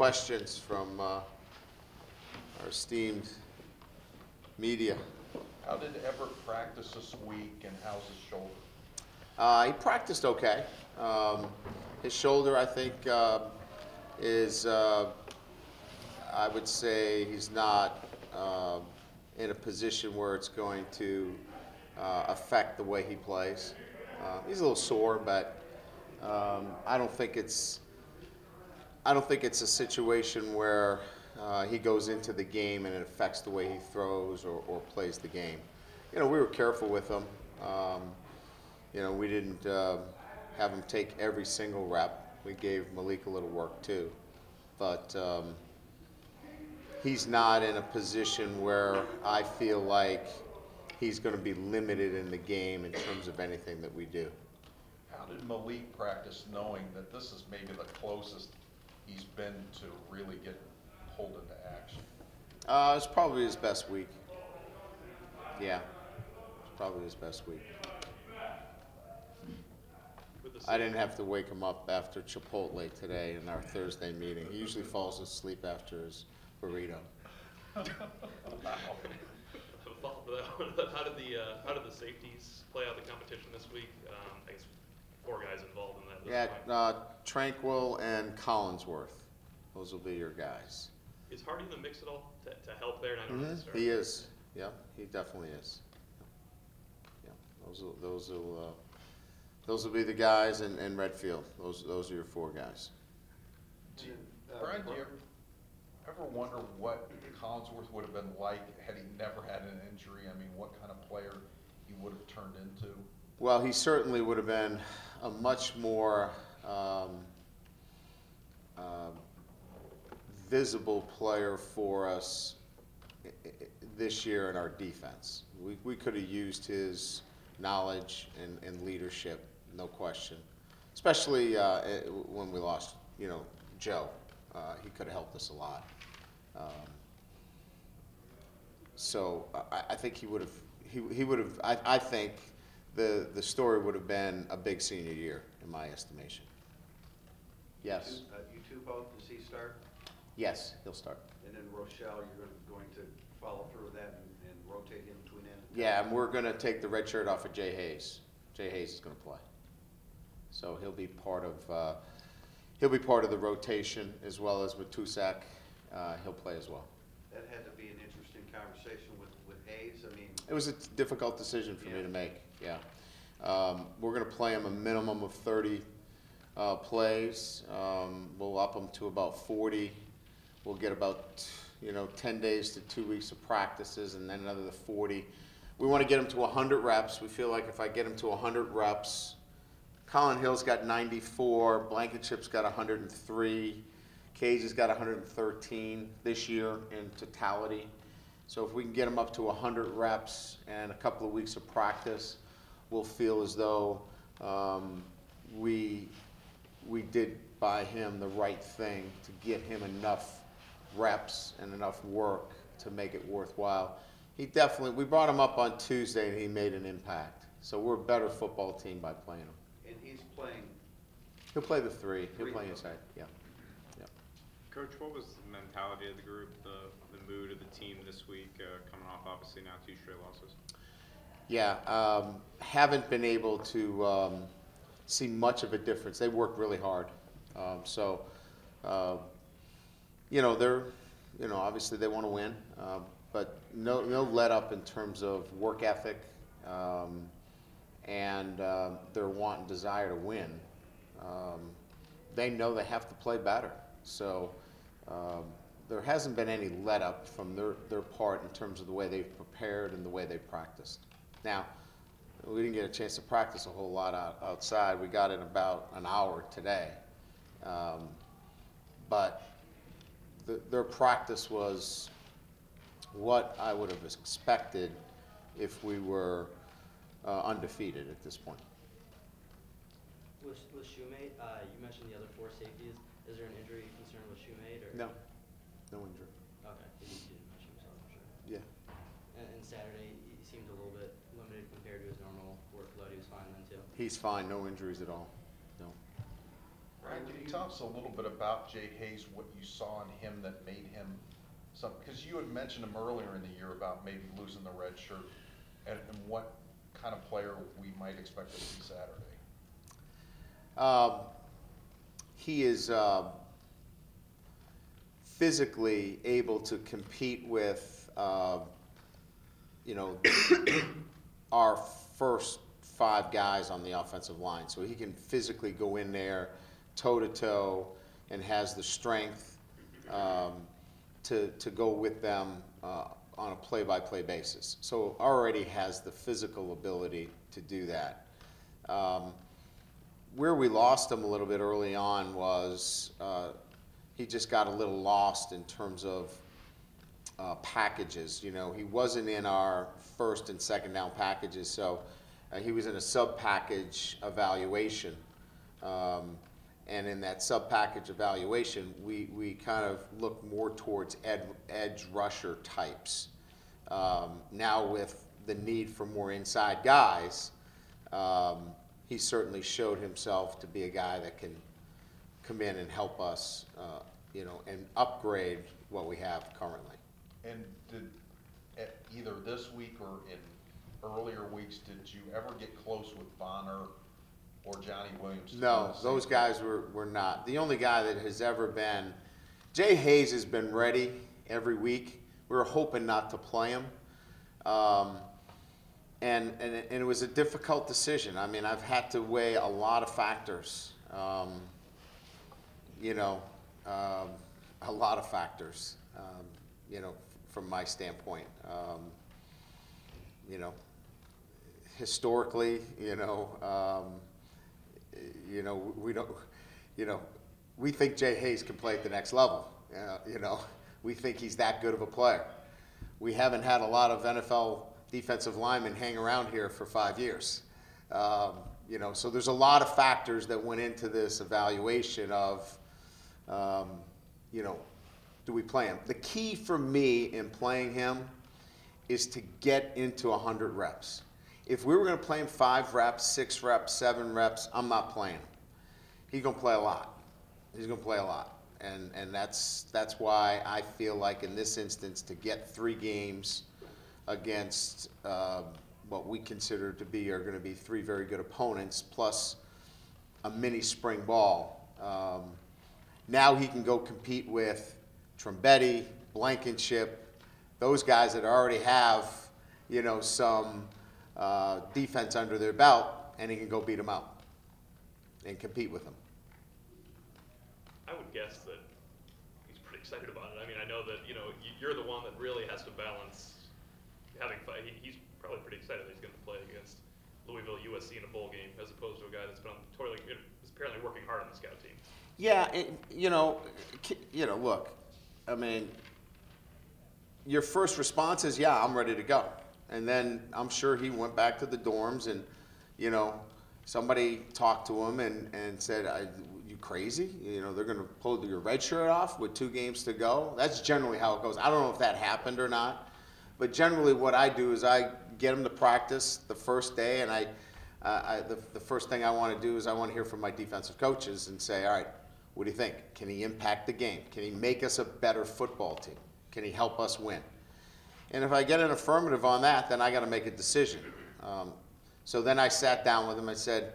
questions from our esteemed media. How did Everett practice this week, and how's his shoulder? He practiced okay. His shoulder, I think, is, I would say he's not in a position where it's going to affect the way he plays. He's a little sore, but I don't think it's a situation where he goes into the game and it affects the way he throws or plays the game. You know, we were careful with him. You know, we didn't have him take every single rep. We gave Malik a little work too. But he's not in a position where I feel like he's going to be limited in the game in terms of anything that we do. How did Malik practice, knowing that this is maybe the closest he's been to really get pulled into action? It's probably his best week. Yeah, it's probably his best week. I didn't have to wake him up after Chipotle today in our Thursday meeting. He usually falls asleep after his burrito. How did the safeties play out the competition this week? I guess 4 guys involved in that. Yeah, Tranquil and Collinsworth. Those will be your guys. Is Hardy in the mix at all to help there? He is. Yeah, he definitely is. Yeah, those will be the guys in Redfield. Those are your 4 guys. Brian, do you ever wonder what Collinsworth would have been like had he never had an injury? I mean, what kind of player he would have turned into? Well, he certainly would have been a much more visible player for us this year in our defense. We could have used his knowledge and leadership, no question. Especially when we lost, you know, Joe. He could have helped us a lot. So I think he would have. I think the story would have been a big senior year in my estimation. Yes. You two both, does he start? Yes, he'll start. And then Rochelle, you're going to follow through with that and rotate him between end? Yeah, and we're going to take the red shirt off of Jay Hayes. Jay Hayes is going to play, so he'll be part of the rotation as well as with Tusak. He'll play as well. That had to be an interesting conversation with Hayes. I mean, it was a difficult decision for me to make. Yeah, we're going to play him a minimum of 30 plays. We'll up him to about 40. We'll get about 10 days to 2 weeks of practices, and then another 40. We want to get him to 100 reps. We feel like if I get him to 100 reps, Colin Hill's got 94, Blankenship's got 103, Cage has got 113 this year in totality. So if we can get him up to 100 reps and a couple of weeks of practice, we'll feel as though we did by him the right thing to get him enough reps and enough work to make it worthwhile. We brought him up on Tuesday and he made an impact. So we're a better football team by playing him. and he's playing. He'll play the 3. He'll play inside. Yeah. Yeah. Coach, what was the mentality of the group, the mood of the team this week, coming off obviously now 2 straight losses? Yeah, haven't been able to see much of a difference. They worked really hard. They're, obviously they want to win, but no let up in terms of work ethic and their want and desire to win. They know they have to play better. So there hasn't been any let up from their part in terms of the way they've prepared and the way they practiced. Now, we didn't get a chance to practice a whole lot outside. We got in about an hour today. But their practice was what I would have expected if we were undefeated at this point. With Shoemate, you mentioned the other 4 safeties. Is there an injury concern with Shoemate? Or? No injury. Okay, he didn't mention himself, I'm sure. Yeah. And Saturday, he seemed a little bit limited compared to his normal workload. He was fine then too. He's fine, no injuries at all. No. Brian, can you tell us a little bit about Jay Hayes, what you saw in him that made him some, because you had mentioned him earlier in the year about maybe losing the red shirt, and what kind of player we might expect to see Saturday? He is physically able to compete with, you know, our first 5 guys on the offensive line. So he can physically go in there toe-to-toe and has the strength to go with them on a play-by-play basis. So already has the physical ability to do that. Where we lost him a little bit early on was he just got a little lost in terms of packages. You know, he wasn't in our first and second down packages, so he was in a sub-package evaluation. And in that sub-package evaluation, we kind of look more towards edge rusher types. Now with the need for more inside guys, he certainly showed himself to be a guy that can come in and help us, you know, and upgrade what we have currently. And did, either this week or in earlier weeks, did you ever get close with Bonner or Johnny Williams? No, those guys were not. The only guy that has ever been, Jay Hayes has been ready every week. We were hoping not to play him. And it was a difficult decision. I mean, I've had to weigh a lot of factors, you know, a lot of factors, you know, from my standpoint. You know, historically, you know, we don't, you know, we think Jay Hayes can play at the next level. You know, we think he's that good of a player. We haven't had a lot of NFL defensive linemen hang around here for 5 years. You know, so there's a lot of factors that went into this evaluation of, you know, do we play him? The key for me in playing him is to get into 100 reps. If we were going to play him 5 reps, 6 reps, 7 reps, I'm not playing him. He's going to play a lot. He's going to play a lot. And that's why I feel like in this instance to get 3 games against what we consider to be are going to be 3 very good opponents plus a mini spring ball. Now he can go compete with Trombetti, Blankenship, those guys that already have, you know, some defense under their belt, and he can go beat them out and compete with them. I would guess that he's pretty excited about it. I mean, I know that, you know, you're the one that really has to balance having fun. He's probably pretty excited that he's going to play against Louisville, USC in a bowl game, as opposed to a guy that's been is apparently working hard on the scout team. Yeah, you know, look, I mean, your first response is, yeah, I'm ready to go. And then I'm sure he went back to the dorms and, you know, somebody talked to him and said, you crazy? You know, they're going to pull your red shirt off with 2 games to go? That's generally how it goes. I don't know if that happened or not. But generally what I do is I get him to practice the first day, and the first thing I want to do is I want to hear from my defensive coaches and say, all right, what do you think? Can he impact the game? Can he make us a better football team? Can he help us win? And if I get an affirmative on that, then I got to make a decision. So then I sat down with him and said,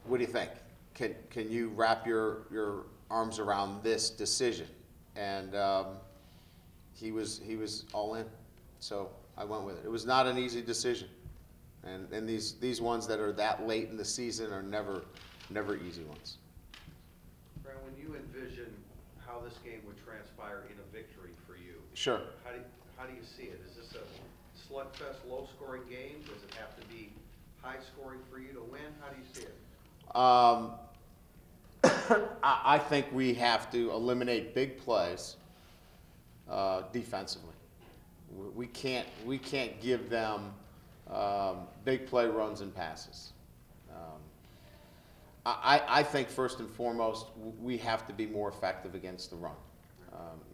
what do you think? Can you wrap your arms around this decision? And he was all in. So I went with it. It was not an easy decision. And these ones that are that late in the season are never easy ones. Brian, when you envision how this game would transpire in a victory for you, Sure. How do you see it? Is this a slugfest, low-scoring game? Does it have to be high-scoring for you to win? How do you see it? I think we have to eliminate big plays defensively. We can't give them big play runs and passes. I think first and foremost we have to be more effective against the run.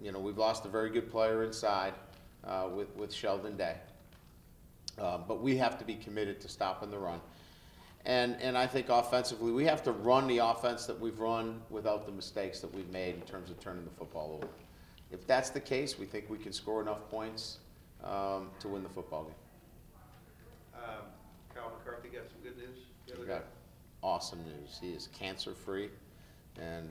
You know, we've lost a very good player inside with Sheldon Day, but we have to be committed to stopping the run. And I think offensively, we have to run the offense that we've run without the mistakes that we've made in terms of turning the football over. If that's the case, we think we can score enough points to win the football game. Kyle McCarthy got some good news the other We day. got awesome news. He is cancer-free, and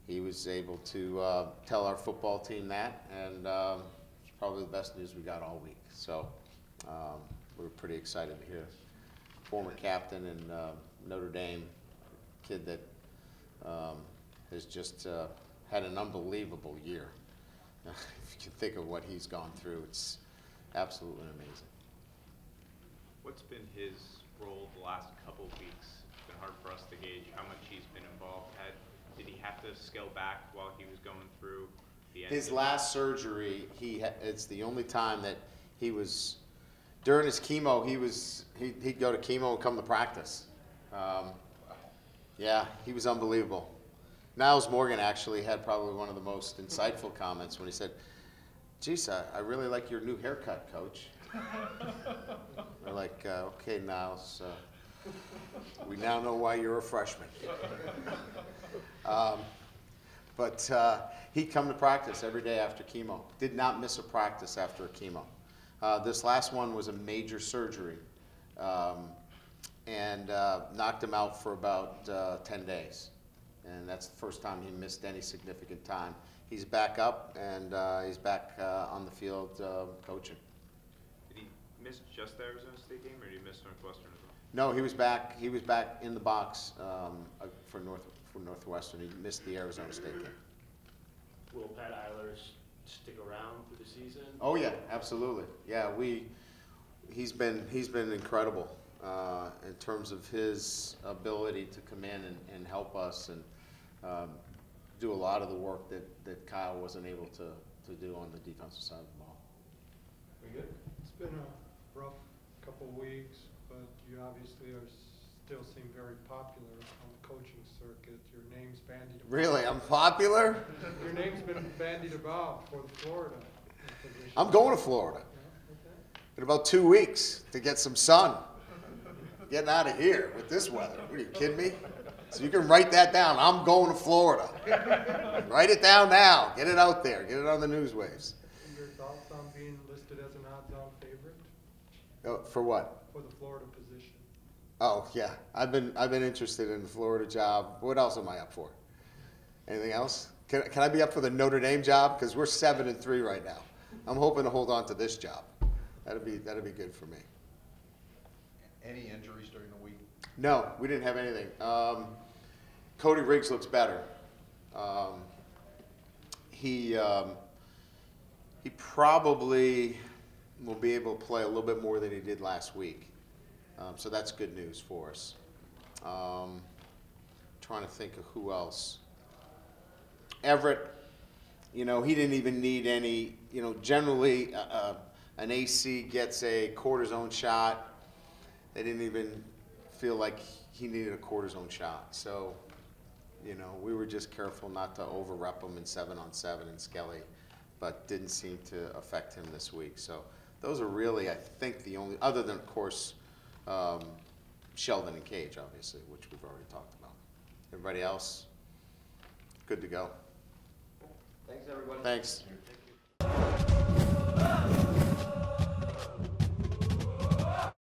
he was able to tell our football team that, and it's probably the best news we got all week. So we're pretty excited to hear. Former captain and Notre Dame, kid that has just had an unbelievable year. If you can think of what he's gone through, it's absolutely amazing. What's been his role the last couple of weeks? It's been hard for us to gauge how much he's been involved. Did he have to scale back while he was going through the end? His last surgery, it's the only time that he was, during his chemo, he'd go to chemo and come to practice. Yeah, he was unbelievable. Niles Morgan actually had probably one of the most insightful comments when he said, geez, I really like your new haircut, Coach. We're like, okay, Niles, we now know why you're a freshman. But he'd come to practice every day after chemo. Did not miss a practice after a chemo. This last one was a major surgery and knocked him out for about 10 days. And that's the first time he missed any significant time. He's back up, and he's back on the field coaching. Did he miss just the Arizona State game, or did he miss Northwestern as well? No, he was back. He was back in the box for Northwestern. He missed the Arizona State game. Will Pat Eilers stick around through the season? Oh yeah, absolutely. Yeah, he's been incredible in terms of his ability to come in and help us and do a lot of the work that Kyle wasn't able to do on the defensive side of the ball. Very good. It's been a rough couple of weeks, but you obviously still seem very popular on the coaching circuit. Your name's bandied about. Really, I'm popular? Your name's been bandied about for the Florida position. I'm going to Florida Yeah, okay. in about 2 weeks to get some sun. Getting out of here with this weather. What, are you kidding me? So you can write that down. I'm going to Florida. Write it down now. Get it out there. Get it on the news waves. And your thoughts on being listed as an odds-on favorite For what? for the Florida position? Oh yeah, I've been interested in the Florida job. What else am I up for? Anything else? Can I be up for the Notre Dame job? Because we're 7-3 right now. I'm hoping to hold on to this job. That'd be good for me. Any injuries during the week? No, we didn't have anything. Cody Riggs looks better. He probably will be able to play a little bit more than he did last week. So that's good news for us. Trying to think of who else. Everett, he didn't even need any, generally an AC gets a cortisone shot. They didn't even feel like he needed a cortisone shot. So, we were just careful not to over-rep him in 7-on-7 and Skelly, but didn't seem to affect him this week. So those are really, I think, the only, other than, of course, Sheldon and Cage, obviously, which we've already talked about. Everybody else, good to go. Thanks, everybody. Thanks. Thank you.